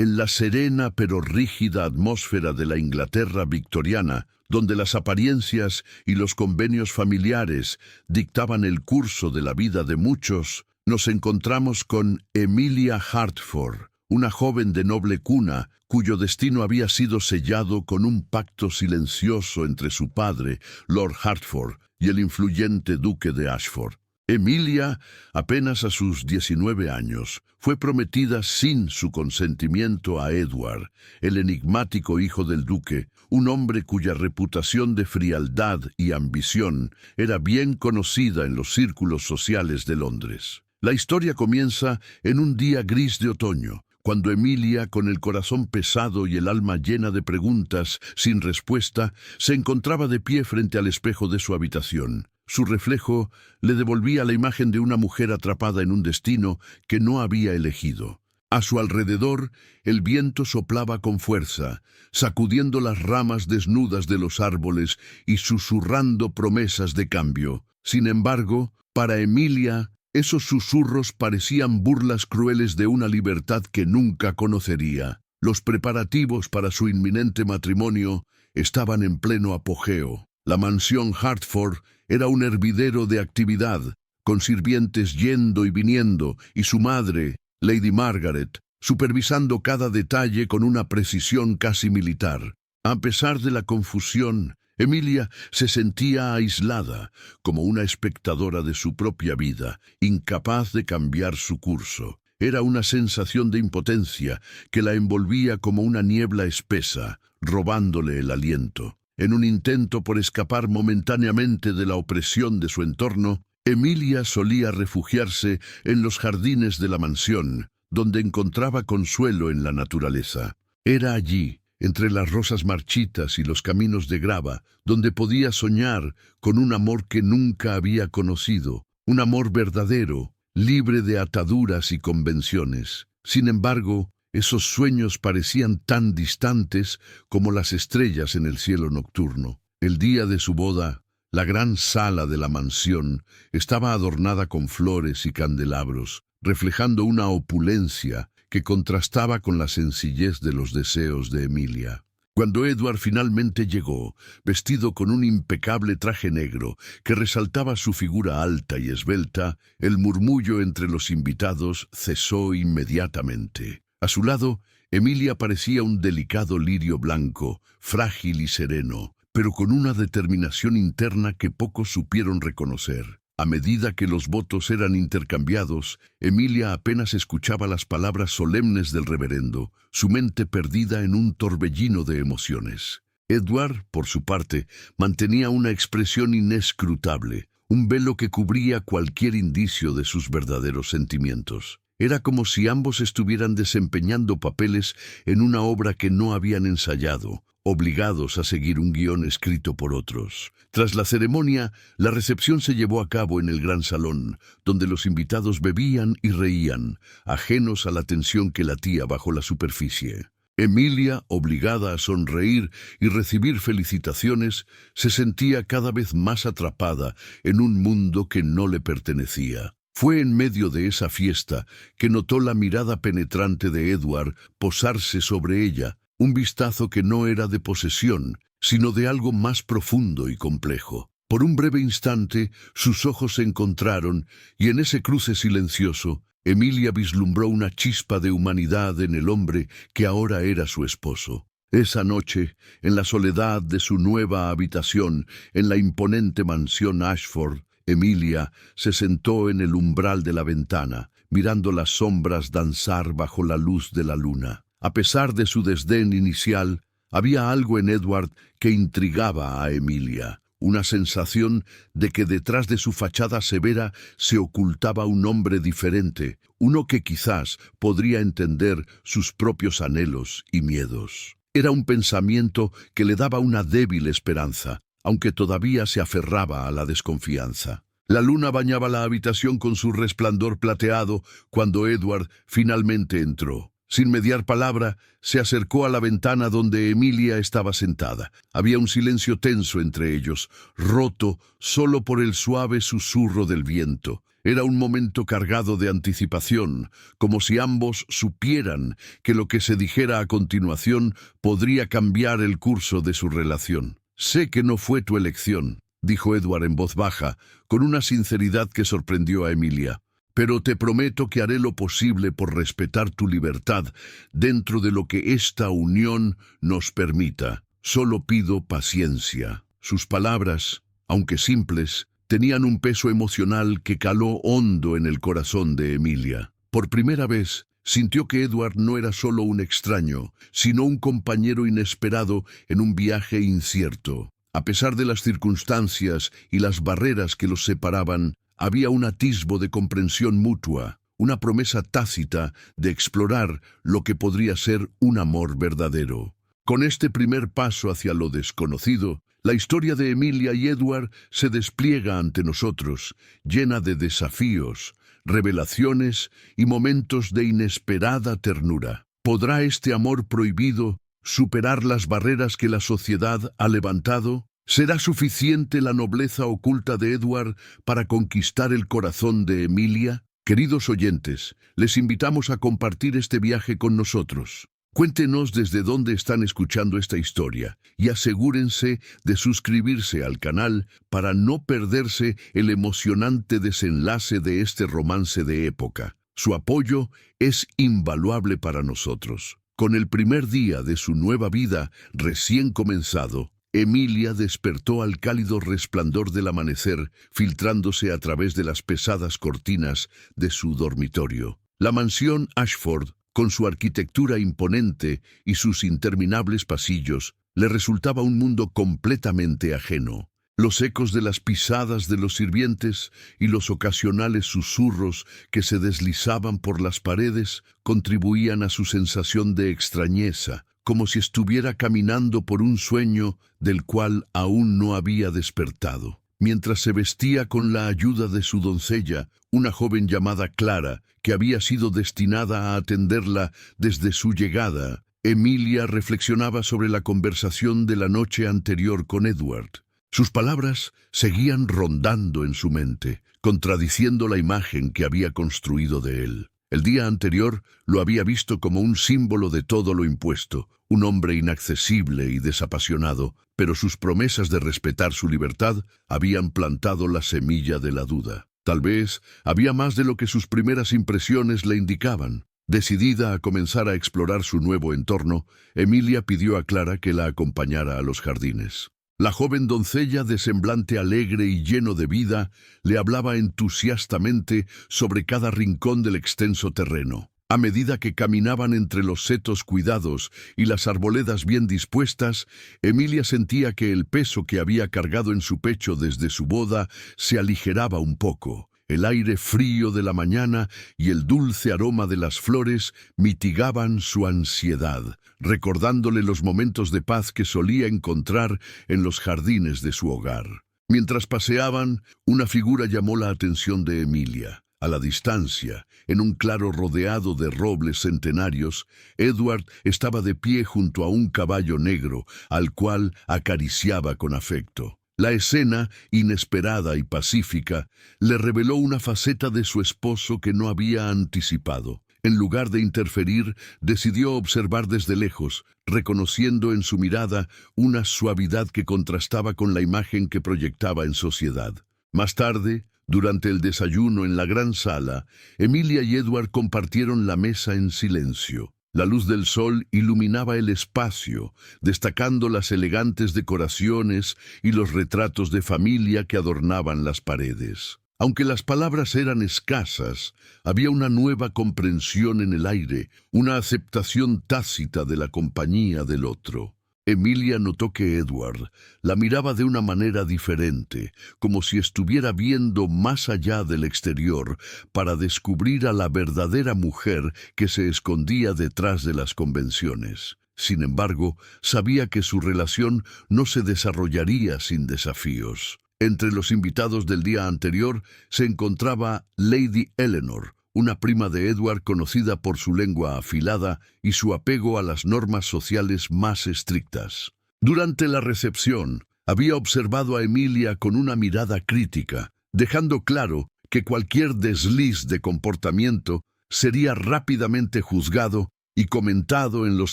En la serena pero rígida atmósfera de la Inglaterra victoriana, donde las apariencias y los convenios familiares dictaban el curso de la vida de muchos, nos encontramos con Emilia Hertford, una joven de noble cuna, cuyo destino había sido sellado con un pacto silencioso entre su padre, Lord Hertford, y el influyente duque de Ashford. Emilia, apenas a sus 19 años, fue prometida sin su consentimiento a Edward, el enigmático hijo del duque, un hombre cuya reputación de frialdad y ambición era bien conocida en los círculos sociales de Londres. La historia comienza en un día gris de otoño, cuando Emilia, con el corazón pesado y el alma llena de preguntas sin respuesta, se encontraba de pie frente al espejo de su habitación. Su reflejo le devolvía la imagen de una mujer atrapada en un destino que no había elegido. A su alrededor, el viento soplaba con fuerza, sacudiendo las ramas desnudas de los árboles y susurrando promesas de cambio. Sin embargo, para Emilia, esos susurros parecían burlas crueles de una libertad que nunca conocería. Los preparativos para su inminente matrimonio estaban en pleno apogeo. La mansión Hertford era un hervidero de actividad, con sirvientes yendo y viniendo, y su madre, Lady Margaret, supervisando cada detalle con una precisión casi militar. A pesar de la confusión, Emilia se sentía aislada, como una espectadora de su propia vida, incapaz de cambiar su curso. Era una sensación de impotencia que la envolvía como una niebla espesa, robándole el aliento. En un intento por escapar momentáneamente de la opresión de su entorno, Emilia solía refugiarse en los jardines de la mansión, donde encontraba consuelo en la naturaleza. Era allí, entre las rosas marchitas y los caminos de grava, donde podía soñar con un amor que nunca había conocido, un amor verdadero, libre de ataduras y convenciones. Sin embargo, esos sueños parecían tan distantes como las estrellas en el cielo nocturno. El día de su boda, la gran sala de la mansión estaba adornada con flores y candelabros, reflejando una opulencia que contrastaba con la sencillez de los deseos de Emilia. Cuando Edward finalmente llegó, vestido con un impecable traje negro que resaltaba su figura alta y esbelta, el murmullo entre los invitados cesó inmediatamente. A su lado, Emilia parecía un delicado lirio blanco, frágil y sereno, pero con una determinación interna que pocos supieron reconocer. A medida que los votos eran intercambiados, Emilia apenas escuchaba las palabras solemnes del reverendo, su mente perdida en un torbellino de emociones. Edward, por su parte, mantenía una expresión inescrutable, un velo que cubría cualquier indicio de sus verdaderos sentimientos. Era como si ambos estuvieran desempeñando papeles en una obra que no habían ensayado, obligados a seguir un guión escrito por otros. Tras la ceremonia, la recepción se llevó a cabo en el gran salón, donde los invitados bebían y reían, ajenos a la tensión que latía bajo la superficie. Emilia, obligada a sonreír y recibir felicitaciones, se sentía cada vez más atrapada en un mundo que no le pertenecía. Fue en medio de esa fiesta que notó la mirada penetrante de Edward posarse sobre ella, un vistazo que no era de posesión, sino de algo más profundo y complejo. Por un breve instante, sus ojos se encontraron, y en ese cruce silencioso, Emilia vislumbró una chispa de humanidad en el hombre que ahora era su esposo. Esa noche, en la soledad de su nueva habitación, en la imponente mansión Ashford, Emilia se sentó en el umbral de la ventana, mirando las sombras danzar bajo la luz de la luna. A pesar de su desdén inicial, había algo en Edward que intrigaba a Emilia, una sensación de que detrás de su fachada severa se ocultaba un hombre diferente, uno que quizás podría entender sus propios anhelos y miedos. Era un pensamiento que le daba una débil esperanza, aunque todavía se aferraba a la desconfianza. La luna bañaba la habitación con su resplandor plateado cuando Edward finalmente entró. Sin mediar palabra, se acercó a la ventana donde Emilia estaba sentada. Había un silencio tenso entre ellos, roto solo por el suave susurro del viento. Era un momento cargado de anticipación, como si ambos supieran que lo que se dijera a continuación podría cambiar el curso de su relación. «Sé que no fue tu elección», dijo Edward en voz baja, con una sinceridad que sorprendió a Emilia. «Pero te prometo que haré lo posible por respetar tu libertad dentro de lo que esta unión nos permita. Solo pido paciencia». Sus palabras, aunque simples, tenían un peso emocional que caló hondo en el corazón de Emilia. Por primera vez, sintió que Edward no era solo un extraño, sino un compañero inesperado en un viaje incierto. A pesar de las circunstancias y las barreras que los separaban, había un atisbo de comprensión mutua, una promesa tácita de explorar lo que podría ser un amor verdadero. Con este primer paso hacia lo desconocido, la historia de Emilia y Edward se despliega ante nosotros, llena de desafíos, revelaciones y momentos de inesperada ternura. ¿Podrá este amor prohibido superar las barreras que la sociedad ha levantado? ¿Será suficiente la nobleza oculta de Edward para conquistar el corazón de Emilia? Queridos oyentes, les invitamos a compartir este viaje con nosotros. Cuéntenos desde dónde están escuchando esta historia y asegúrense de suscribirse al canal para no perderse el emocionante desenlace de este romance de época. Su apoyo es invaluable para nosotros. Con el primer día de su nueva vida recién comenzado, Emilia despertó al cálido resplandor del amanecer, filtrándose a través de las pesadas cortinas de su dormitorio. La mansión Ashford, con su arquitectura imponente y sus interminables pasillos, le resultaba un mundo completamente ajeno. Los ecos de las pisadas de los sirvientes y los ocasionales susurros que se deslizaban por las paredes contribuían a su sensación de extrañeza, como si estuviera caminando por un sueño del cual aún no había despertado. Mientras se vestía con la ayuda de su doncella, una joven llamada Clara, que había sido destinada a atenderla desde su llegada, Emilia reflexionaba sobre la conversación de la noche anterior con Edward. Sus palabras seguían rondando en su mente, contradiciendo la imagen que había construido de él. El día anterior lo había visto como un símbolo de todo lo impuesto, un hombre inaccesible y desapasionado, pero sus promesas de respetar su libertad habían plantado la semilla de la duda. Tal vez había más de lo que sus primeras impresiones le indicaban. Decidida a comenzar a explorar su nuevo entorno, Emilia pidió a Clara que la acompañara a los jardines. La joven doncella, de semblante alegre y lleno de vida, le hablaba entusiastamente sobre cada rincón del extenso terreno. A medida que caminaban entre los setos cuidados y las arboledas bien dispuestas, Emilia sentía que el peso que había cargado en su pecho desde su boda se aligeraba un poco. El aire frío de la mañana y el dulce aroma de las flores mitigaban su ansiedad, recordándole los momentos de paz que solía encontrar en los jardines de su hogar. Mientras paseaban, una figura llamó la atención de Emilia. A la distancia, en un claro rodeado de robles centenarios, Edward estaba de pie junto a un caballo negro, al cual acariciaba con afecto. La escena, inesperada y pacífica, le reveló una faceta de su esposo que no había anticipado. En lugar de interferir, decidió observar desde lejos, reconociendo en su mirada una suavidad que contrastaba con la imagen que proyectaba en sociedad. Más tarde, durante el desayuno en la gran sala, Emilia y Edward compartieron la mesa en silencio. La luz del sol iluminaba el espacio, destacando las elegantes decoraciones y los retratos de familia que adornaban las paredes. Aunque las palabras eran escasas, había una nueva comprensión en el aire, una aceptación tácita de la compañía del otro. Emilia notó que Edward la miraba de una manera diferente, como si estuviera viendo más allá del exterior para descubrir a la verdadera mujer que se escondía detrás de las convenciones. Sin embargo, sabía que su relación no se desarrollaría sin desafíos. Entre los invitados del día anterior se encontraba Lady Eleanor, una prima de Edward conocida por su lengua afilada y su apego a las normas sociales más estrictas. Durante la recepción, había observado a Emilia con una mirada crítica, dejando claro que cualquier desliz de comportamiento sería rápidamente juzgado y comentado en los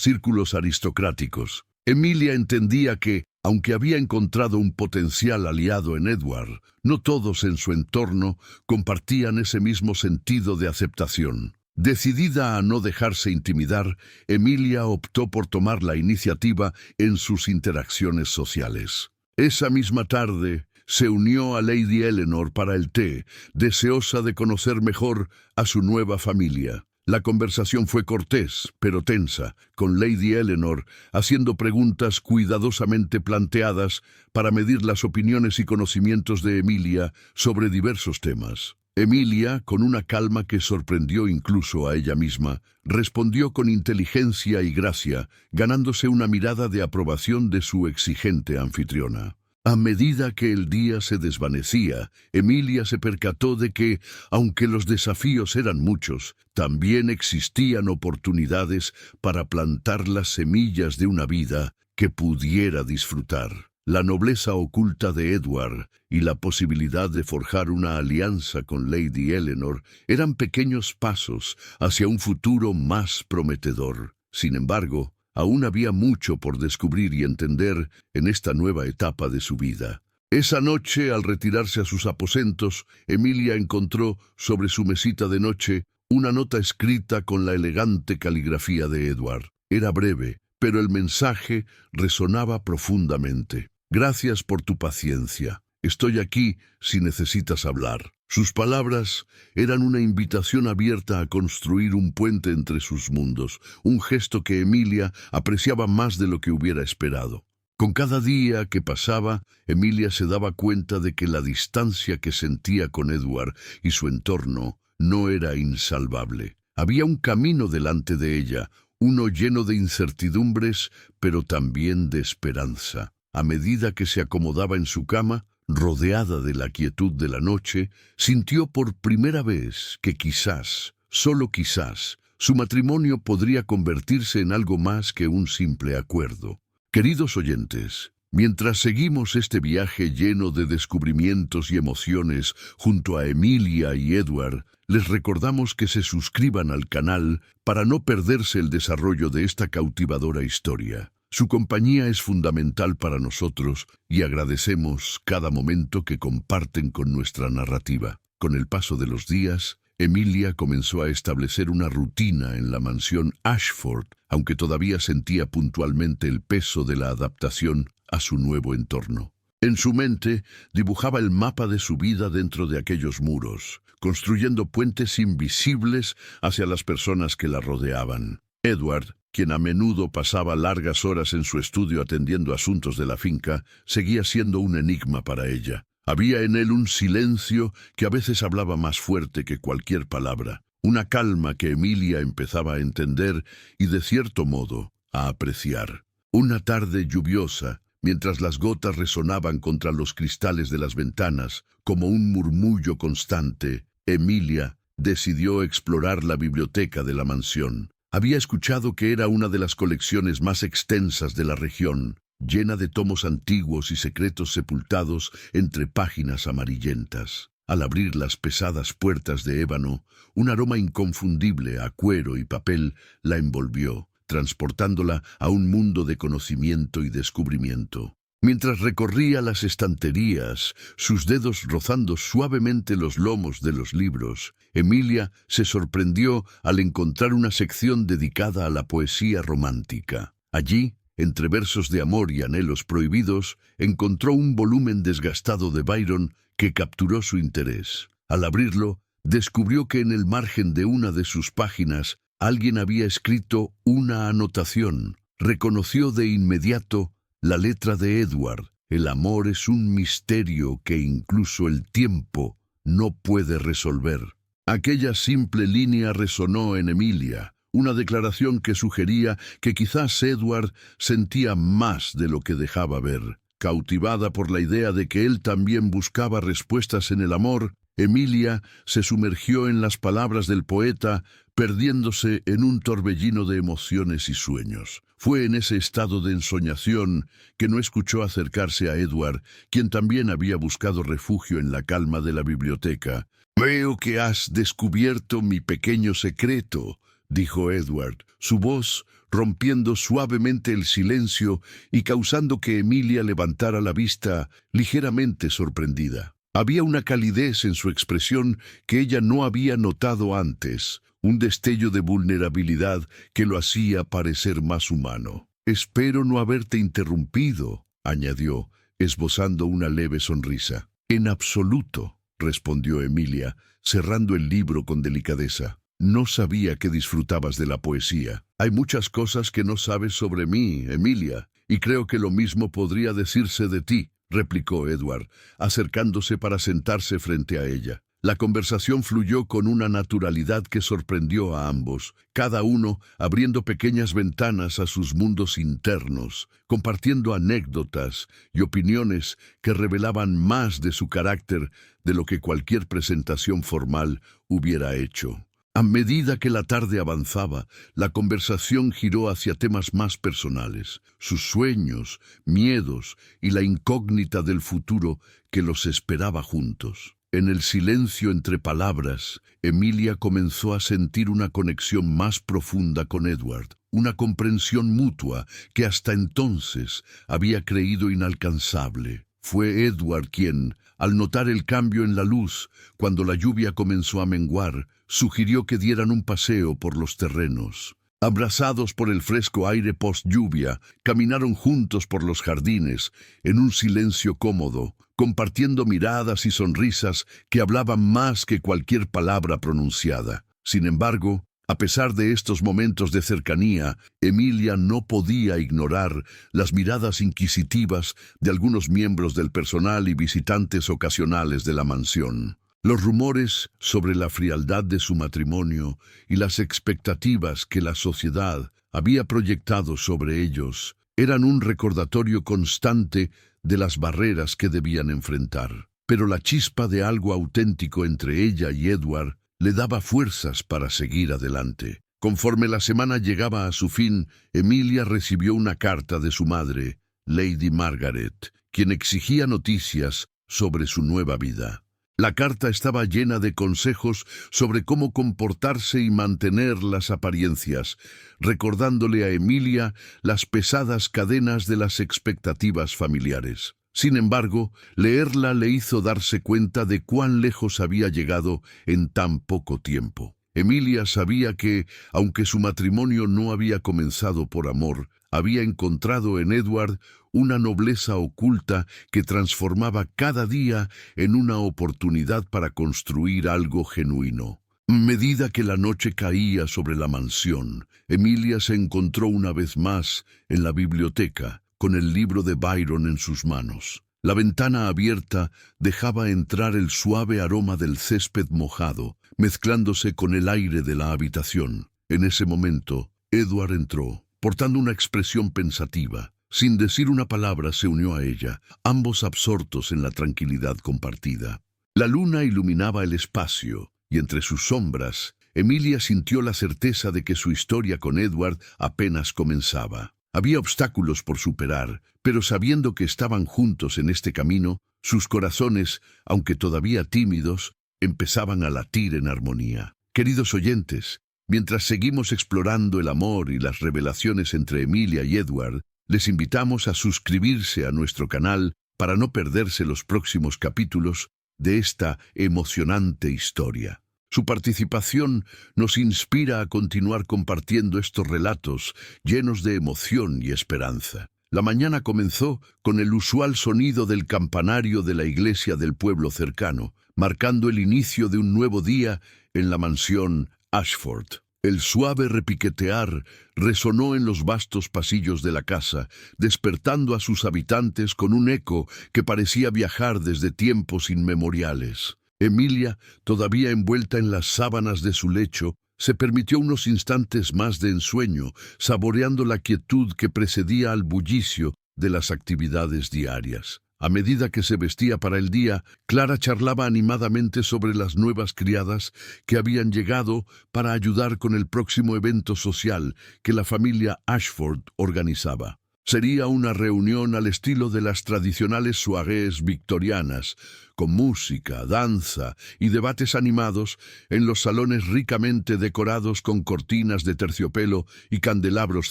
círculos aristocráticos. Emilia entendía que, aunque había encontrado un potencial aliado en Edward, no todos en su entorno compartían ese mismo sentido de aceptación. Decidida a no dejarse intimidar, Emilia optó por tomar la iniciativa en sus interacciones sociales. Esa misma tarde, se unió a Lady Eleanor para el té, deseosa de conocer mejor a su nueva familia. La conversación fue cortés, pero tensa, con Lady Eleanor haciendo preguntas cuidadosamente planteadas para medir las opiniones y conocimientos de Emilia sobre diversos temas. Emilia, con una calma que sorprendió incluso a ella misma, respondió con inteligencia y gracia, ganándose una mirada de aprobación de su exigente anfitriona. A medida que el día se desvanecía, Emilia se percató de que, aunque los desafíos eran muchos, también existían oportunidades para plantar las semillas de una vida que pudiera disfrutar. La nobleza oculta de Edward y la posibilidad de forjar una alianza con Lady Eleanor eran pequeños pasos hacia un futuro más prometedor. Sin embargo, aún había mucho por descubrir y entender en esta nueva etapa de su vida. Esa noche, al retirarse a sus aposentos, Emilia encontró sobre su mesita de noche una nota escrita con la elegante caligrafía de Edward. Era breve, pero el mensaje resonaba profundamente. Gracias por tu paciencia. Estoy aquí si necesitas hablar. Sus palabras eran una invitación abierta a construir un puente entre sus mundos, un gesto que Emilia apreciaba más de lo que hubiera esperado. Con cada día que pasaba, Emilia se daba cuenta de que la distancia que sentía con Edward y su entorno no era insalvable. Había un camino delante de ella, uno lleno de incertidumbres, pero también de esperanza. A medida que se acomodaba en su cama, rodeada de la quietud de la noche, sintió por primera vez que quizás, solo quizás, su matrimonio podría convertirse en algo más que un simple acuerdo. Queridos oyentes, mientras seguimos este viaje lleno de descubrimientos y emociones junto a Emilia y Edward, les recordamos que se suscriban al canal para no perderse el desarrollo de esta cautivadora historia. Su compañía es fundamental para nosotros y agradecemos cada momento que comparten con nuestra narrativa. Con el paso de los días, Emilia comenzó a establecer una rutina en la mansión Ashford, aunque todavía sentía puntualmente el peso de la adaptación a su nuevo entorno. En su mente, dibujaba el mapa de su vida dentro de aquellos muros, construyendo puentes invisibles hacia las personas que la rodeaban. Edward, quien a menudo pasaba largas horas en su estudio atendiendo asuntos de la finca, seguía siendo un enigma para ella. Había en él un silencio que a veces hablaba más fuerte que cualquier palabra, una calma que Emilia empezaba a entender y, de cierto modo, a apreciar. Una tarde lluviosa, mientras las gotas resonaban contra los cristales de las ventanas, como un murmullo constante, Emilia decidió explorar la biblioteca de la mansión. Había escuchado que era una de las colecciones más extensas de la región, llena de tomos antiguos y secretos sepultados entre páginas amarillentas. Al abrir las pesadas puertas de ébano, un aroma inconfundible a cuero y papel la envolvió, transportándola a un mundo de conocimiento y descubrimiento. Mientras recorría las estanterías, sus dedos rozando suavemente los lomos de los libros, Emilia se sorprendió al encontrar una sección dedicada a la poesía romántica. Allí, entre versos de amor y anhelos prohibidos, encontró un volumen desgastado de Byron que capturó su interés. Al abrirlo, descubrió que en el margen de una de sus páginas alguien había escrito una anotación. Reconoció de inmediato la letra de Edward. El amor es un misterio que incluso el tiempo no puede resolver. Aquella simple línea resonó en Emilia, una declaración que sugería que quizás Edward sentía más de lo que dejaba ver. Cautivada por la idea de que él también buscaba respuestas en el amor, Emilia se sumergió en las palabras del poeta, perdiéndose en un torbellino de emociones y sueños. Fue en ese estado de ensoñación que no escuchó acercarse a Edward, quien también había buscado refugio en la calma de la biblioteca. «Veo que has descubierto mi pequeño secreto», dijo Edward, su voz rompiendo suavemente el silencio y causando que Emilia levantara la vista ligeramente sorprendida. Había una calidez en su expresión que ella no había notado antes, un destello de vulnerabilidad que lo hacía parecer más humano. «Espero no haberte interrumpido», añadió, esbozando una leve sonrisa. «En absoluto», respondió Emilia, cerrando el libro con delicadeza. «No sabía que disfrutabas de la poesía. Hay muchas cosas que no sabes sobre mí, Emilia, y creo que lo mismo podría decirse de ti», replicó Edward, acercándose para sentarse frente a ella. La conversación fluyó con una naturalidad que sorprendió a ambos, cada uno abriendo pequeñas ventanas a sus mundos internos, compartiendo anécdotas y opiniones que revelaban más de su carácter de lo que cualquier presentación formal hubiera hecho. A medida que la tarde avanzaba, la conversación giró hacia temas más personales, sus sueños, miedos y la incógnita del futuro que los esperaba juntos. En el silencio entre palabras, Emilia comenzó a sentir una conexión más profunda con Edward, una comprensión mutua que hasta entonces había creído inalcanzable. Fue Edward quien, al notar el cambio en la luz, cuando la lluvia comenzó a menguar, sugirió que dieran un paseo por los terrenos. Abrazados por el fresco aire post-lluvia, caminaron juntos por los jardines, en un silencio cómodo, compartiendo miradas y sonrisas que hablaban más que cualquier palabra pronunciada. Sin embargo, a pesar de estos momentos de cercanía, Emilia no podía ignorar las miradas inquisitivas de algunos miembros del personal y visitantes ocasionales de la mansión. Los rumores sobre la frialdad de su matrimonio y las expectativas que la sociedad había proyectado sobre ellos eran un recordatorio constante de las barreras que debían enfrentar. Pero la chispa de algo auténtico entre ella y Edward le daba fuerzas para seguir adelante. Conforme la semana llegaba a su fin, Emilia recibió una carta de su madre, Lady Margaret, quien exigía noticias sobre su nueva vida. La carta estaba llena de consejos sobre cómo comportarse y mantener las apariencias, recordándole a Emilia las pesadas cadenas de las expectativas familiares. Sin embargo, leerla le hizo darse cuenta de cuán lejos había llegado en tan poco tiempo. Emilia sabía que, aunque su matrimonio no había comenzado por amor, había encontrado en Edward una nobleza oculta que transformaba cada día en una oportunidad para construir algo genuino. A medida que la noche caía sobre la mansión, Emilia se encontró una vez más en la biblioteca, con el libro de Byron en sus manos. La ventana abierta dejaba entrar el suave aroma del césped mojado, mezclándose con el aire de la habitación. En ese momento, Edward entró, portando una expresión pensativa. Sin decir una palabra se unió a ella, ambos absortos en la tranquilidad compartida. La luna iluminaba el espacio, y entre sus sombras, Emilia sintió la certeza de que su historia con Edward apenas comenzaba. Había obstáculos por superar, pero sabiendo que estaban juntos en este camino, sus corazones, aunque todavía tímidos, empezaban a latir en armonía. Queridos oyentes, mientras seguimos explorando el amor y las revelaciones entre Emilia y Edward, les invitamos a suscribirse a nuestro canal para no perderse los próximos capítulos de esta emocionante historia. Su participación nos inspira a continuar compartiendo estos relatos llenos de emoción y esperanza. La mañana comenzó con el usual sonido del campanario de la iglesia del pueblo cercano, marcando el inicio de un nuevo día en la mansión Ashford. El suave repiquetear resonó en los vastos pasillos de la casa, despertando a sus habitantes con un eco que parecía viajar desde tiempos inmemoriales. Emilia, todavía envuelta en las sábanas de su lecho, se permitió unos instantes más de ensueño, saboreando la quietud que precedía al bullicio de las actividades diarias. A medida que se vestía para el día, Clara charlaba animadamente sobre las nuevas criadas que habían llegado para ayudar con el próximo evento social que la familia Ashford organizaba. Sería una reunión al estilo de las tradicionales soirées victorianas, con música, danza y debates animados en los salones ricamente decorados con cortinas de terciopelo y candelabros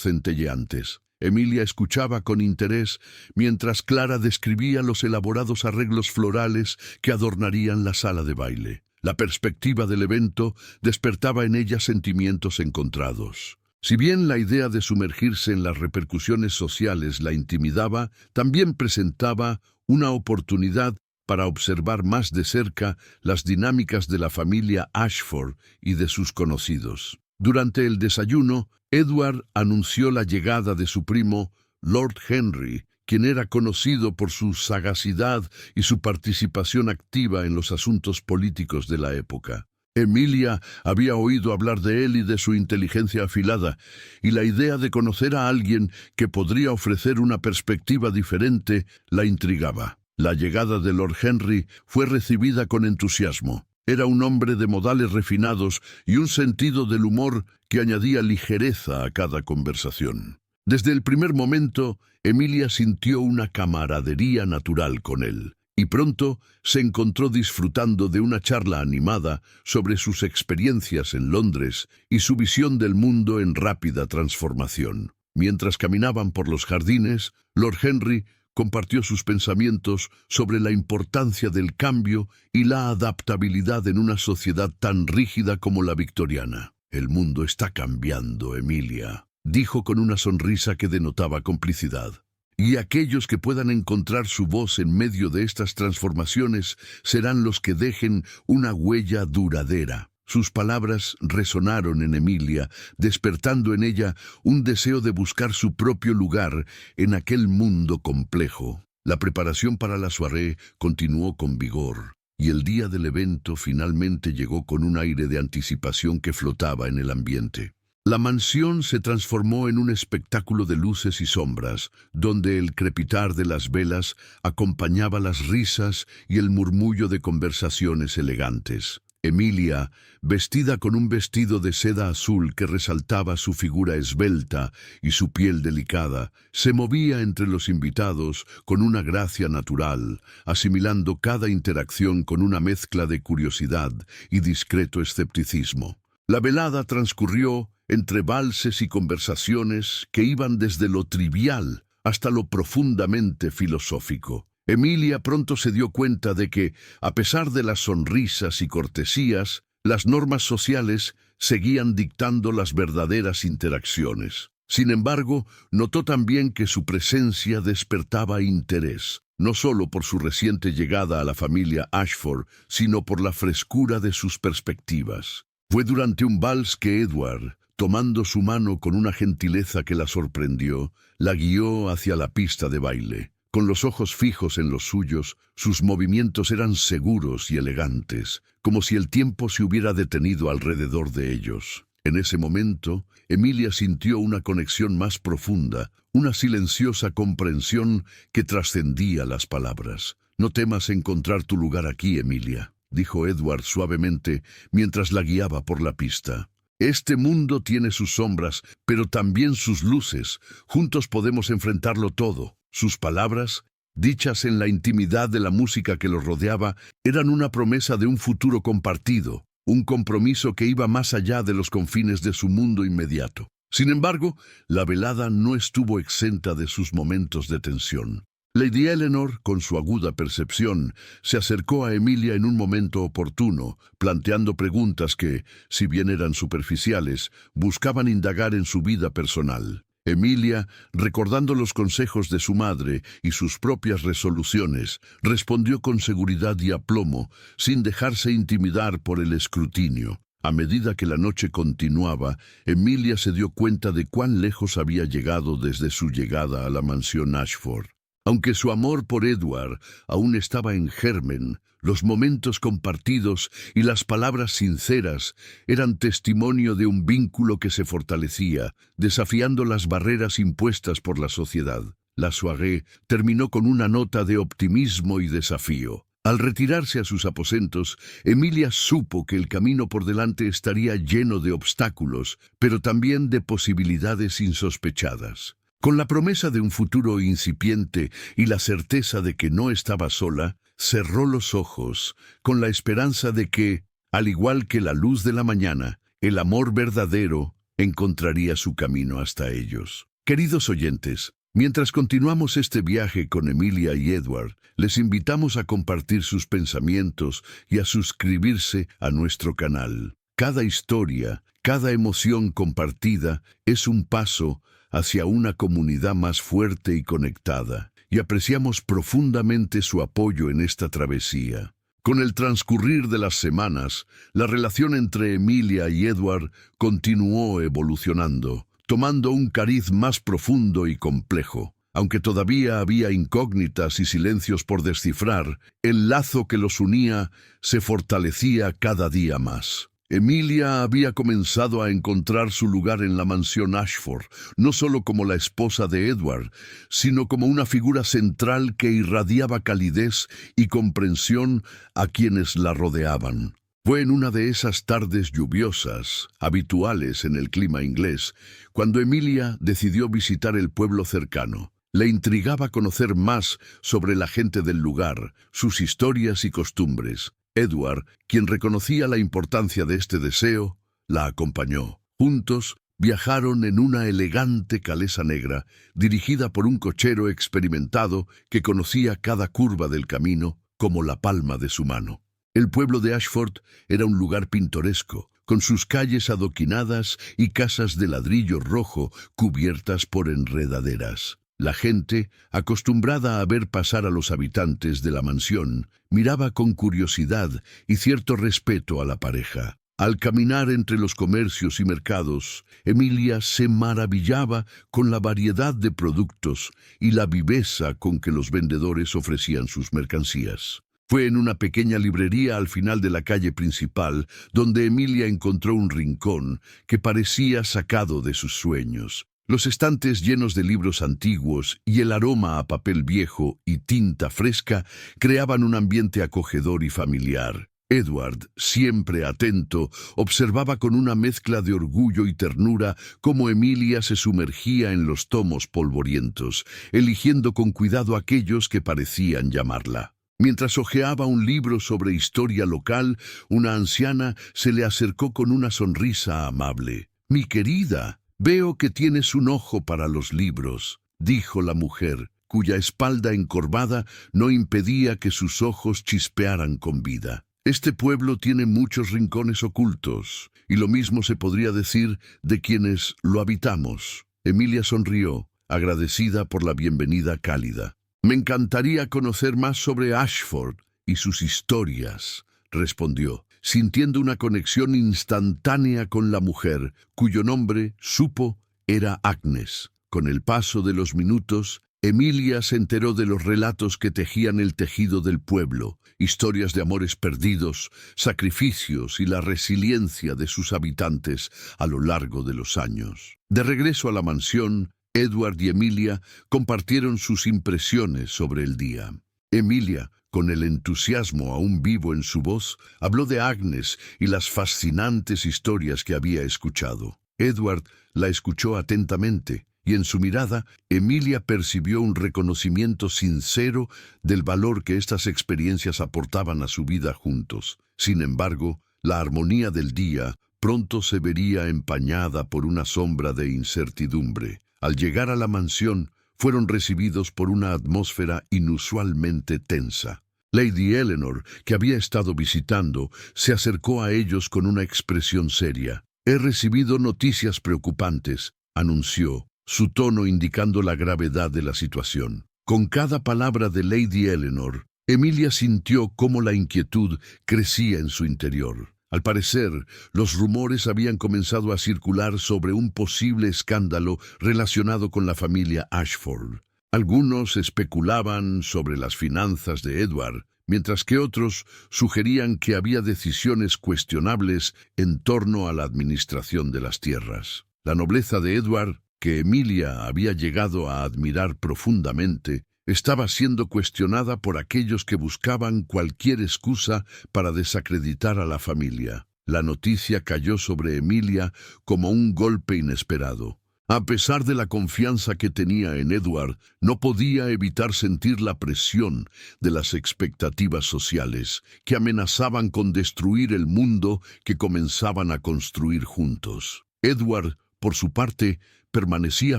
centelleantes. Emilia escuchaba con interés mientras Clara describía los elaborados arreglos florales que adornarían la sala de baile. La perspectiva del evento despertaba en ella sentimientos encontrados. Si bien la idea de sumergirse en las repercusiones sociales la intimidaba, también presentaba una oportunidad para observar más de cerca las dinámicas de la familia Ashford y de sus conocidos. Durante el desayuno, Edward anunció la llegada de su primo, Lord Henry, quien era conocido por su sagacidad y su participación activa en los asuntos políticos de la época. Emilia había oído hablar de él y de su inteligencia afilada, y la idea de conocer a alguien que podría ofrecer una perspectiva diferente la intrigaba. La llegada de Lord Henry fue recibida con entusiasmo. Era un hombre de modales refinados y un sentido del humor que añadía ligereza a cada conversación. Desde el primer momento, Emilia sintió una camaradería natural con él, y pronto se encontró disfrutando de una charla animada sobre sus experiencias en Londres y su visión del mundo en rápida transformación. Mientras caminaban por los jardines, Lord Henry compartió sus pensamientos sobre la importancia del cambio y la adaptabilidad en una sociedad tan rígida como la victoriana. «El mundo está cambiando, Emilia», dijo con una sonrisa que denotaba complicidad. «Y aquellos que puedan encontrar su voz en medio de estas transformaciones serán los que dejen una huella duradera». Sus palabras resonaron en Emilia, despertando en ella un deseo de buscar su propio lugar en aquel mundo complejo. La preparación para la soirée continuó con vigor, y el día del evento finalmente llegó con un aire de anticipación que flotaba en el ambiente. La mansión se transformó en un espectáculo de luces y sombras, donde el crepitar de las velas acompañaba las risas y el murmullo de conversaciones elegantes. Emilia, vestida con un vestido de seda azul que resaltaba su figura esbelta y su piel delicada, se movía entre los invitados con una gracia natural, asimilando cada interacción con una mezcla de curiosidad y discreto escepticismo. La velada transcurrió entre valses y conversaciones que iban desde lo trivial hasta lo profundamente filosófico. Emilia pronto se dio cuenta de que, a pesar de las sonrisas y cortesías, las normas sociales seguían dictando las verdaderas interacciones. Sin embargo, notó también que su presencia despertaba interés, no solo por su reciente llegada a la familia Ashford, sino por la frescura de sus perspectivas. Fue durante un vals que Edward, tomando su mano con una gentileza que la sorprendió, la guió hacia la pista de baile. Con los ojos fijos en los suyos, sus movimientos eran seguros y elegantes, como si el tiempo se hubiera detenido alrededor de ellos. En ese momento, Emilia sintió una conexión más profunda, una silenciosa comprensión que trascendía las palabras. «No temas encontrar tu lugar aquí, Emilia», dijo Edward suavemente mientras la guiaba por la pista. «Este mundo tiene sus sombras, pero también sus luces. Juntos podemos enfrentarlo todo». Sus palabras, dichas en la intimidad de la música que los rodeaba, eran una promesa de un futuro compartido, un compromiso que iba más allá de los confines de su mundo inmediato. Sin embargo, la velada no estuvo exenta de sus momentos de tensión. Lady Eleanor, con su aguda percepción, se acercó a Emilia en un momento oportuno, planteando preguntas que, si bien eran superficiales, buscaban indagar en su vida personal. Emilia, recordando los consejos de su madre y sus propias resoluciones, respondió con seguridad y aplomo, sin dejarse intimidar por el escrutinio. A medida que la noche continuaba, Emilia se dio cuenta de cuán lejos había llegado desde su llegada a la mansión Ashford. Aunque su amor por Edward aún estaba en germen, los momentos compartidos y las palabras sinceras eran testimonio de un vínculo que se fortalecía, desafiando las barreras impuestas por la sociedad. La soirée terminó con una nota de optimismo y desafío. Al retirarse a sus aposentos, Emilia supo que el camino por delante estaría lleno de obstáculos, pero también de posibilidades insospechadas. Con la promesa de un futuro incipiente y la certeza de que no estaba sola, cerró los ojos, con la esperanza de que, al igual que la luz de la mañana, el amor verdadero encontraría su camino hasta ellos. Queridos oyentes, mientras continuamos este viaje con Emilia y Edward, les invitamos a compartir sus pensamientos y a suscribirse a nuestro canal. Cada historia, cada emoción compartida es un paso hacia una comunidad más fuerte y conectada, y apreciamos profundamente su apoyo en esta travesía. Con el transcurrir de las semanas, la relación entre Emilia y Edward continuó evolucionando, tomando un cariz más profundo y complejo. Aunque todavía había incógnitas y silencios por descifrar, el lazo que los unía se fortalecía cada día más. Emilia había comenzado a encontrar su lugar en la mansión Ashford, no solo como la esposa de Edward, sino como una figura central que irradiaba calidez y comprensión a quienes la rodeaban. Fue en una de esas tardes lluviosas, habituales en el clima inglés, cuando Emilia decidió visitar el pueblo cercano. Le intrigaba conocer más sobre la gente del lugar, sus historias y costumbres. Edward, quien reconocía la importancia de este deseo, la acompañó. Juntos viajaron en una elegante calesa negra, dirigida por un cochero experimentado que conocía cada curva del camino como la palma de su mano. El pueblo de Ashford era un lugar pintoresco, con sus calles adoquinadas y casas de ladrillo rojo cubiertas por enredaderas. La gente, acostumbrada a ver pasar a los habitantes de la mansión, miraba con curiosidad y cierto respeto a la pareja. Al caminar entre los comercios y mercados, Emilia se maravillaba con la variedad de productos y la viveza con que los vendedores ofrecían sus mercancías. Fue en una pequeña librería al final de la calle principal donde Emilia encontró un rincón que parecía sacado de sus sueños. Los estantes llenos de libros antiguos y el aroma a papel viejo y tinta fresca creaban un ambiente acogedor y familiar. Edward, siempre atento, observaba con una mezcla de orgullo y ternura cómo Emilia se sumergía en los tomos polvorientos, eligiendo con cuidado aquellos que parecían llamarla. Mientras hojeaba un libro sobre historia local, una anciana se le acercó con una sonrisa amable. «Mi querida, veo que tienes un ojo para los libros», dijo la mujer, cuya espalda encorvada no impedía que sus ojos chispearan con vida. «Este pueblo tiene muchos rincones ocultos, y lo mismo se podría decir de quienes lo habitamos». Emilia sonrió, agradecida por la bienvenida cálida. «Me encantaría conocer más sobre Ashford y sus historias», respondió, sintiendo una conexión instantánea con la mujer, cuyo nombre, supo, era Agnes. Con el paso de los minutos, Emilia se enteró de los relatos que tejían el tejido del pueblo, historias de amores perdidos, sacrificios y la resiliencia de sus habitantes a lo largo de los años. De regreso a la mansión, Edward y Emilia compartieron sus impresiones sobre el día. Emilia, con el entusiasmo aún vivo en su voz, habló de Agnes y las fascinantes historias que había escuchado. Edward la escuchó atentamente, y en su mirada, Emilia percibió un reconocimiento sincero del valor que estas experiencias aportaban a su vida juntos. Sin embargo, la armonía del día pronto se vería empañada por una sombra de incertidumbre. Al llegar a la mansión, fueron recibidos por una atmósfera inusualmente tensa. Lady Eleanor, que había estado visitando, se acercó a ellos con una expresión seria. «He recibido noticias preocupantes», anunció, su tono indicando la gravedad de la situación. Con cada palabra de Lady Eleanor, Emilia sintió cómo la inquietud crecía en su interior. Al parecer, los rumores habían comenzado a circular sobre un posible escándalo relacionado con la familia Ashford. Algunos especulaban sobre las finanzas de Edward, mientras que otros sugerían que había decisiones cuestionables en torno a la administración de las tierras. La nobleza de Edward que Emilia había llegado a admirar profundamente, estaba siendo cuestionada por aquellos que buscaban cualquier excusa para desacreditar a la familia. La noticia cayó sobre Emilia como un golpe inesperado. A pesar de la confianza que tenía en Edward, no podía evitar sentir la presión de las expectativas sociales, que amenazaban con destruir el mundo que comenzaban a construir juntos. Edward, por su parte, permanecía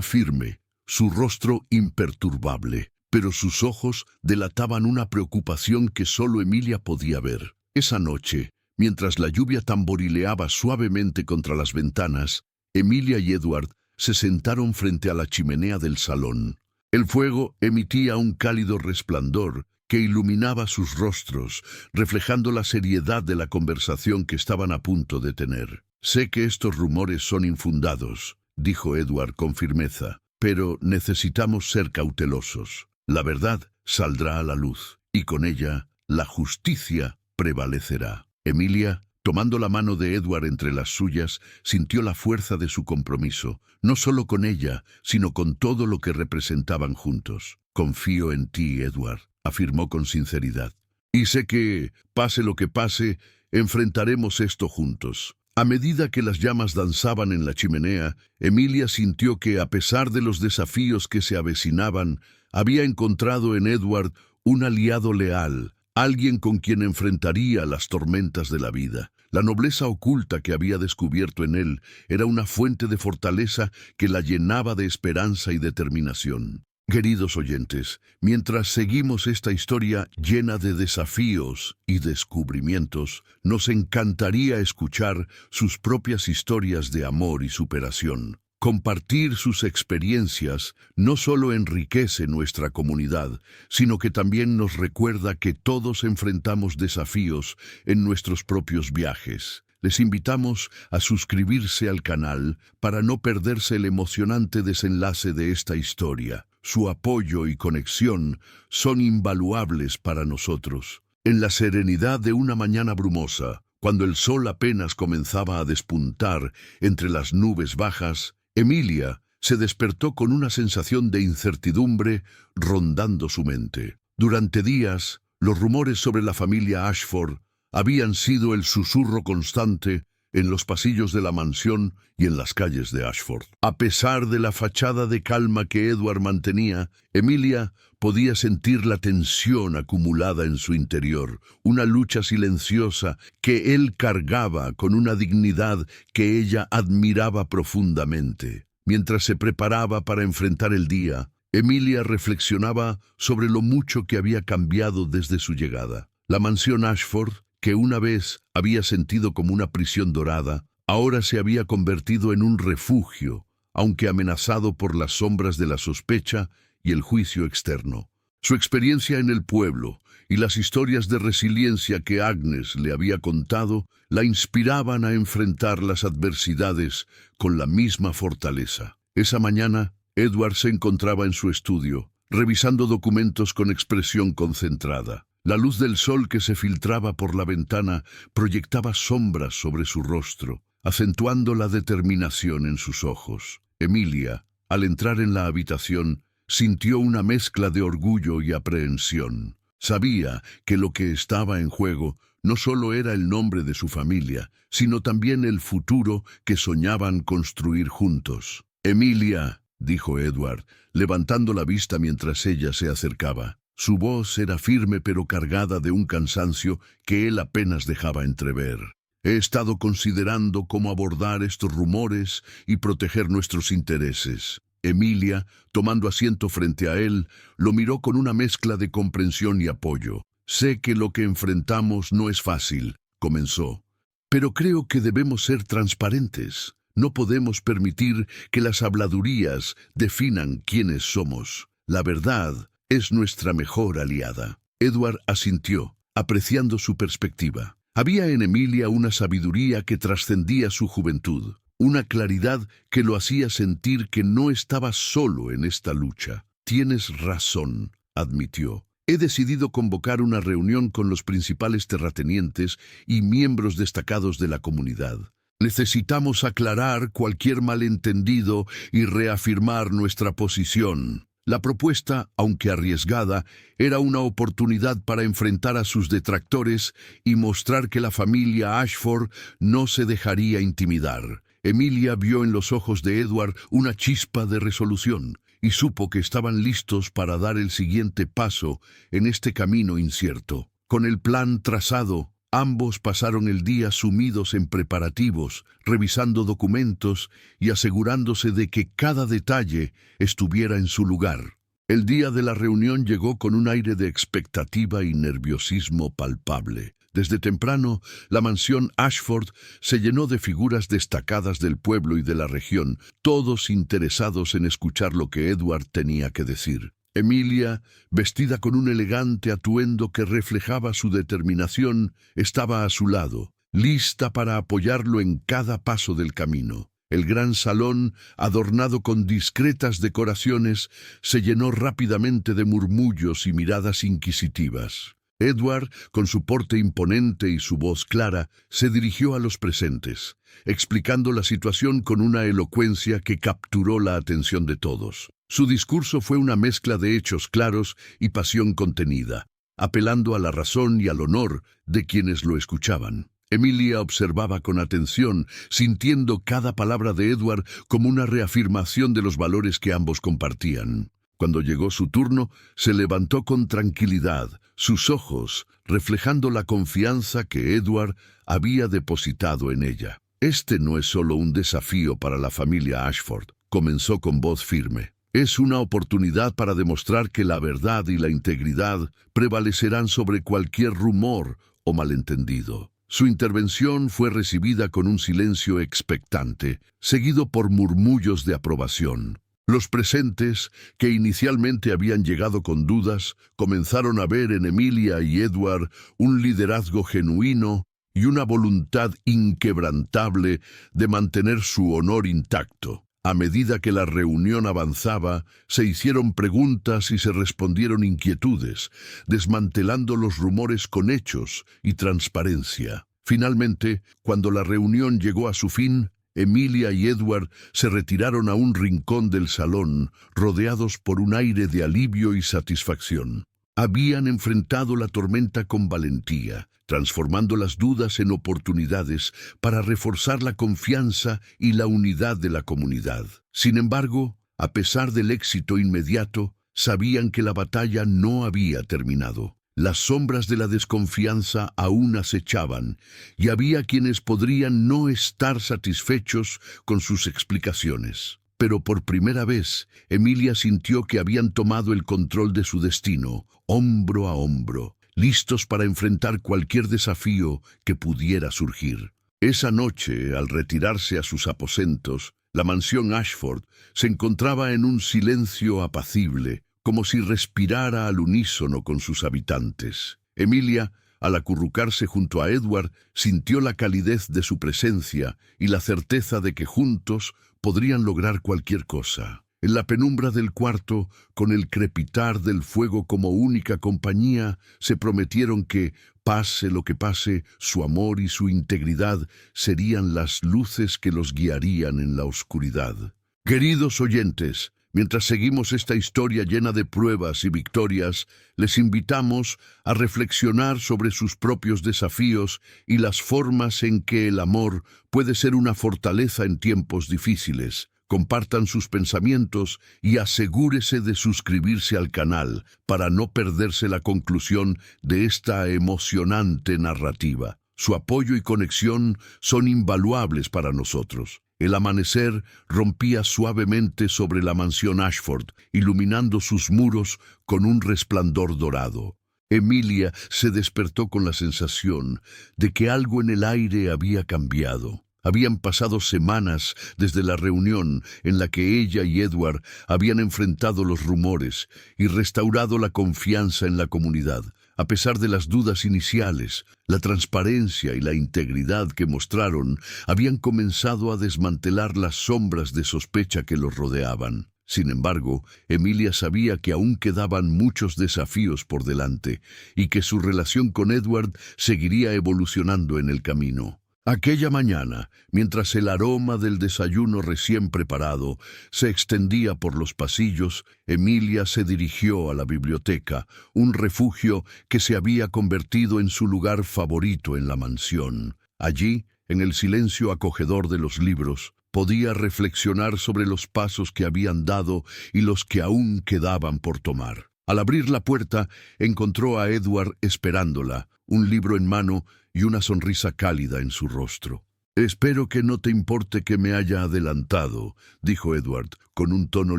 firme, su rostro imperturbable, pero sus ojos delataban una preocupación que solo Emilia podía ver. Esa noche, mientras la lluvia tamborileaba suavemente contra las ventanas, Emilia y Edward se sentaron frente a la chimenea del salón. El fuego emitía un cálido resplandor que iluminaba sus rostros, reflejando la seriedad de la conversación que estaban a punto de tener. «Sé que estos rumores son infundados», dijo Edward con firmeza, «pero necesitamos ser cautelosos. La verdad saldrá a la luz, y con ella la justicia prevalecerá». Emilia, tomando la mano de Edward entre las suyas, sintió la fuerza de su compromiso, no solo con ella, sino con todo lo que representaban juntos. «Confío en ti, Edward», afirmó con sinceridad. «Y sé que, pase lo que pase, enfrentaremos esto juntos». A medida que las llamas danzaban en la chimenea, Emilia sintió que, a pesar de los desafíos que se avecinaban, había encontrado en Edward un aliado leal, alguien con quien enfrentaría las tormentas de la vida. La nobleza oculta que había descubierto en él era una fuente de fortaleza que la llenaba de esperanza y determinación. Queridos oyentes, mientras seguimos esta historia llena de desafíos y descubrimientos, nos encantaría escuchar sus propias historias de amor y superación. Compartir sus experiencias no solo enriquece nuestra comunidad, sino que también nos recuerda que todos enfrentamos desafíos en nuestros propios viajes. Les invitamos a suscribirse al canal para no perderse el emocionante desenlace de esta historia. Su apoyo y conexión son invaluables para nosotros. En la serenidad de una mañana brumosa, cuando el sol apenas comenzaba a despuntar entre las nubes bajas, Emilia se despertó con una sensación de incertidumbre rondando su mente. Durante días, los rumores sobre la familia Ashford habían sido el susurro constante en los pasillos de la mansión y en las calles de Ashford. A pesar de la fachada de calma que Edward mantenía, Emilia podía sentir la tensión acumulada en su interior, una lucha silenciosa que él cargaba con una dignidad que ella admiraba profundamente. Mientras se preparaba para enfrentar el día, Emilia reflexionaba sobre lo mucho que había cambiado desde su llegada. La mansión Ashford, que una vez había sentido como una prisión dorada, ahora se había convertido en un refugio, aunque amenazado por las sombras de la sospecha y el juicio externo. Su experiencia en el pueblo y las historias de resiliencia que Agnes le había contado la inspiraban a enfrentar las adversidades con la misma fortaleza. Esa mañana, Edward se encontraba en su estudio, revisando documentos con expresión concentrada. La luz del sol que se filtraba por la ventana proyectaba sombras sobre su rostro, acentuando la determinación en sus ojos. Emilia, al entrar en la habitación, sintió una mezcla de orgullo y aprehensión. Sabía que lo que estaba en juego no solo era el nombre de su familia, sino también el futuro que soñaban construir juntos. «Emilia», dijo Edward, levantando la vista mientras ella se acercaba. Su voz era firme pero cargada de un cansancio que él apenas dejaba entrever. «He estado considerando cómo abordar estos rumores y proteger nuestros intereses». Emilia, tomando asiento frente a él, lo miró con una mezcla de comprensión y apoyo. «Sé que lo que enfrentamos no es fácil», comenzó, «pero creo que debemos ser transparentes. No podemos permitir que las habladurías definan quiénes somos. La verdad es nuestra mejor aliada». Edward asintió, apreciando su perspectiva. Había en Emilia una sabiduría que trascendía su juventud, una claridad que lo hacía sentir que no estaba solo en esta lucha. «Tienes razón», admitió. «He decidido convocar una reunión con los principales terratenientes y miembros destacados de la comunidad. Necesitamos aclarar cualquier malentendido y reafirmar nuestra posición. La propuesta, aunque arriesgada, era una oportunidad para enfrentar a sus detractores y mostrar que la familia Ashford no se dejaría intimidar. Emilia vio en los ojos de Edward una chispa de resolución y supo que estaban listos para dar el siguiente paso en este camino incierto. Con el plan trazado, ambos pasaron el día sumidos en preparativos, revisando documentos y asegurándose de que cada detalle estuviera en su lugar. El día de la reunión llegó con un aire de expectativa y nerviosismo palpable. Desde temprano, la mansión Ashford se llenó de figuras destacadas del pueblo y de la región, todos interesados en escuchar lo que Edward tenía que decir. Emilia, vestida con un elegante atuendo que reflejaba su determinación, estaba a su lado, lista para apoyarlo en cada paso del camino. El gran salón, adornado con discretas decoraciones, se llenó rápidamente de murmullos y miradas inquisitivas. Edward, con su porte imponente y su voz clara, se dirigió a los presentes, explicando la situación con una elocuencia que capturó la atención de todos. Su discurso fue una mezcla de hechos claros y pasión contenida, apelando a la razón y al honor de quienes lo escuchaban. Emilia observaba con atención, sintiendo cada palabra de Edward como una reafirmación de los valores que ambos compartían. Cuando llegó su turno, se levantó con tranquilidad, sus ojos reflejando la confianza que Edward había depositado en ella. Este no es solo un desafío para la familia Ashford, comenzó con voz firme. Es una oportunidad para demostrar que la verdad y la integridad prevalecerán sobre cualquier rumor o malentendido. Su intervención fue recibida con un silencio expectante, seguido por murmullos de aprobación. Los presentes, que inicialmente habían llegado con dudas, comenzaron a ver en Emilia y Edward un liderazgo genuino y una voluntad inquebrantable de mantener su honor intacto. A medida que la reunión avanzaba, se hicieron preguntas y se respondieron inquietudes, desmantelando los rumores con hechos y transparencia. Finalmente, cuando la reunión llegó a su fin, Emilia y Edward se retiraron a un rincón del salón, rodeados por un aire de alivio y satisfacción. Habían enfrentado la tormenta con valentía, transformando las dudas en oportunidades para reforzar la confianza y la unidad de la comunidad. Sin embargo, a pesar del éxito inmediato, sabían que la batalla no había terminado. Las sombras de la desconfianza aún acechaban, y había quienes podrían no estar satisfechos con sus explicaciones. Pero por primera vez, Emilia sintió que habían tomado el control de su destino, hombro a hombro, listos para enfrentar cualquier desafío que pudiera surgir. Esa noche, al retirarse a sus aposentos, la mansión Ashford se encontraba en un silencio apacible, como si respirara al unísono con sus habitantes. Emilia, al acurrucarse junto a Edward, sintió la calidez de su presencia y la certeza de que juntos podrían lograr cualquier cosa. En la penumbra del cuarto, con el crepitar del fuego como única compañía, se prometieron que, pase lo que pase, su amor y su integridad serían las luces que los guiarían en la oscuridad. Queridos oyentes, mientras seguimos esta historia llena de pruebas y victorias, les invitamos a reflexionar sobre sus propios desafíos y las formas en que el amor puede ser una fortaleza en tiempos difíciles. Compartan sus pensamientos y asegúrese de suscribirse al canal para no perderse la conclusión de esta emocionante narrativa. Su apoyo y conexión son invaluables para nosotros. El amanecer rompía suavemente sobre la mansión Ashford, iluminando sus muros con un resplandor dorado. Emilia se despertó con la sensación de que algo en el aire había cambiado. Habían pasado semanas desde la reunión en la que ella y Edward habían enfrentado los rumores y restaurado la confianza en la comunidad. A pesar de las dudas iniciales, la transparencia y la integridad que mostraron habían comenzado a desmantelar las sombras de sospecha que los rodeaban. Sin embargo, Emilia sabía que aún quedaban muchos desafíos por delante y que su relación con Edward seguiría evolucionando en el camino. Aquella mañana, mientras el aroma del desayuno recién preparado se extendía por los pasillos, Emilia se dirigió a la biblioteca, un refugio que se había convertido en su lugar favorito en la mansión. Allí, en el silencio acogedor de los libros, podía reflexionar sobre los pasos que habían dado y los que aún quedaban por tomar. Al abrir la puerta, encontró a Edward esperándola, un libro en mano y una sonrisa cálida en su rostro. «Espero que no te importe que me haya adelantado», dijo Edward, con un tono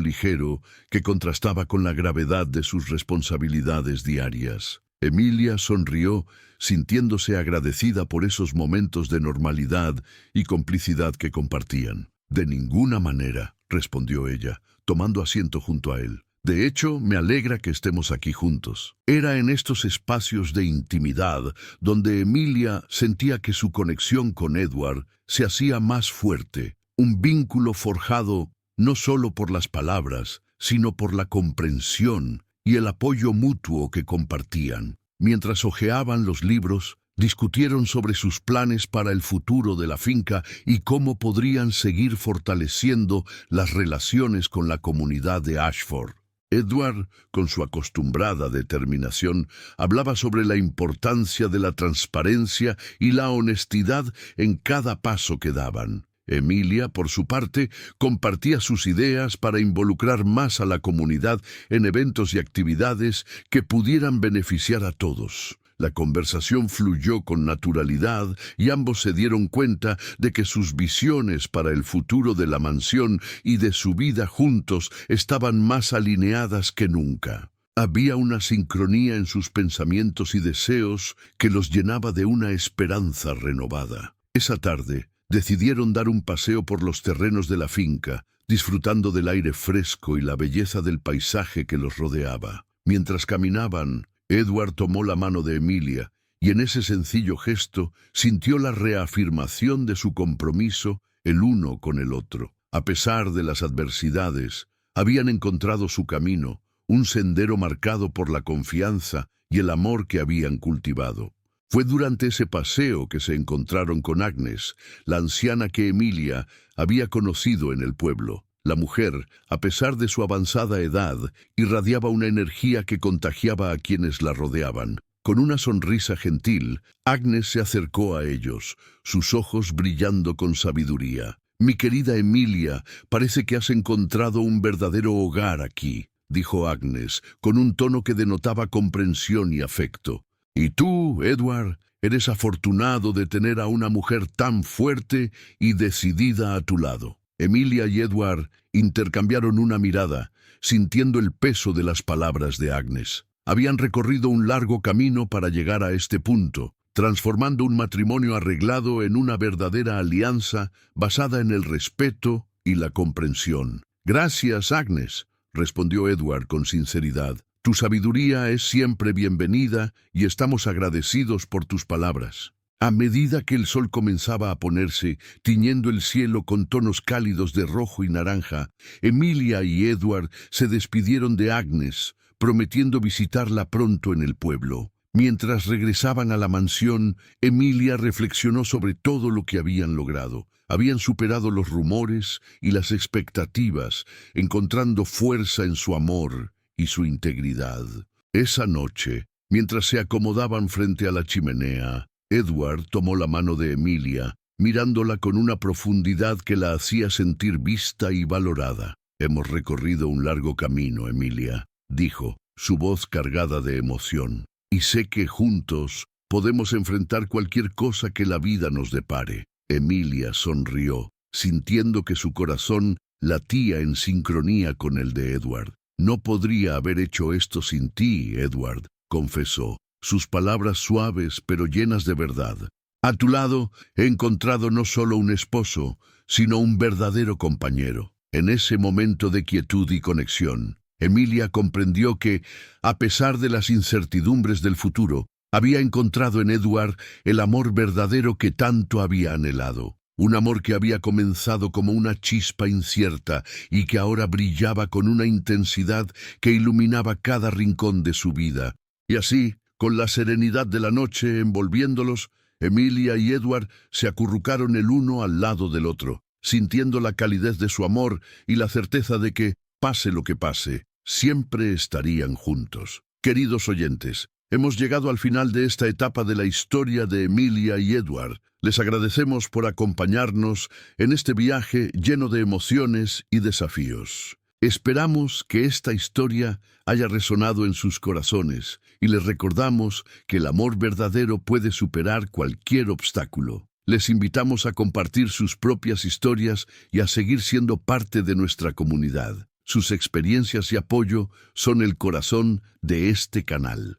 ligero que contrastaba con la gravedad de sus responsabilidades diarias. Emilia sonrió, sintiéndose agradecida por esos momentos de normalidad y complicidad que compartían. «De ninguna manera», respondió ella, tomando asiento junto a él. «De hecho, me alegra que estemos aquí juntos». Era en estos espacios de intimidad donde Emilia sentía que su conexión con Edward se hacía más fuerte, un vínculo forjado no solo por las palabras, sino por la comprensión y el apoyo mutuo que compartían. Mientras hojeaban los libros, discutieron sobre sus planes para el futuro de la finca y cómo podrían seguir fortaleciendo las relaciones con la comunidad de Ashford. Edward, con su acostumbrada determinación, hablaba sobre la importancia de la transparencia y la honestidad en cada paso que daban. Emilia, por su parte, compartía sus ideas para involucrar más a la comunidad en eventos y actividades que pudieran beneficiar a todos. La conversación fluyó con naturalidad y ambos se dieron cuenta de que sus visiones para el futuro de la mansión y de su vida juntos estaban más alineadas que nunca. Había una sincronía en sus pensamientos y deseos que los llenaba de una esperanza renovada. Esa tarde, decidieron dar un paseo por los terrenos de la finca, disfrutando del aire fresco y la belleza del paisaje que los rodeaba. Mientras caminaban, Edward tomó la mano de Emilia y en ese sencillo gesto sintió la reafirmación de su compromiso el uno con el otro. A pesar de las adversidades, habían encontrado su camino, un sendero marcado por la confianza y el amor que habían cultivado. Fue durante ese paseo que se encontraron con Agnes, la anciana que Emilia había conocido en el pueblo. La mujer, a pesar de su avanzada edad, irradiaba una energía que contagiaba a quienes la rodeaban. Con una sonrisa gentil, Agnes se acercó a ellos, sus ojos brillando con sabiduría. «Mi querida Emilia, parece que has encontrado un verdadero hogar aquí», dijo Agnes, con un tono que denotaba comprensión y afecto. «Y tú, Edward, eres afortunado de tener a una mujer tan fuerte y decidida a tu lado». Emilia y Edward intercambiaron una mirada, sintiendo el peso de las palabras de Agnes. Habían recorrido un largo camino para llegar a este punto, transformando un matrimonio arreglado en una verdadera alianza basada en el respeto y la comprensión. «Gracias, Agnes», respondió Edward con sinceridad. «Tu sabiduría es siempre bienvenida y estamos agradecidos por tus palabras». A medida que el sol comenzaba a ponerse, tiñendo el cielo con tonos cálidos de rojo y naranja, Emilia y Edward se despidieron de Agnes, prometiendo visitarla pronto en el pueblo. Mientras regresaban a la mansión, Emilia reflexionó sobre todo lo que habían logrado. Habían superado los rumores y las expectativas, encontrando fuerza en su amor y su integridad. Esa noche, mientras se acomodaban frente a la chimenea, Edward tomó la mano de Emilia, mirándola con una profundidad que la hacía sentir vista y valorada. «Hemos recorrido un largo camino, Emilia», dijo, su voz cargada de emoción. «Y sé que juntos podemos enfrentar cualquier cosa que la vida nos depare». Emilia sonrió, sintiendo que su corazón latía en sincronía con el de Edward. «No podría haber hecho esto sin ti, Edward», confesó, sus palabras suaves pero llenas de verdad. «A tu lado he encontrado no solo un esposo, sino un verdadero compañero». En ese momento de quietud y conexión, Emilia comprendió que, a pesar de las incertidumbres del futuro, había encontrado en Edward el amor verdadero que tanto había anhelado. Un amor que había comenzado como una chispa incierta y que ahora brillaba con una intensidad que iluminaba cada rincón de su vida. Y así, con la serenidad de la noche envolviéndolos, Emilia y Edward se acurrucaron el uno al lado del otro, sintiendo la calidez de su amor y la certeza de que, pase lo que pase, siempre estarían juntos. Queridos oyentes, hemos llegado al final de esta etapa de la historia de Emilia y Edward. Les agradecemos por acompañarnos en este viaje lleno de emociones y desafíos. Esperamos que esta historia haya resonado en sus corazones y les recordamos que el amor verdadero puede superar cualquier obstáculo. Les invitamos a compartir sus propias historias y a seguir siendo parte de nuestra comunidad. Sus experiencias y apoyo son el corazón de este canal.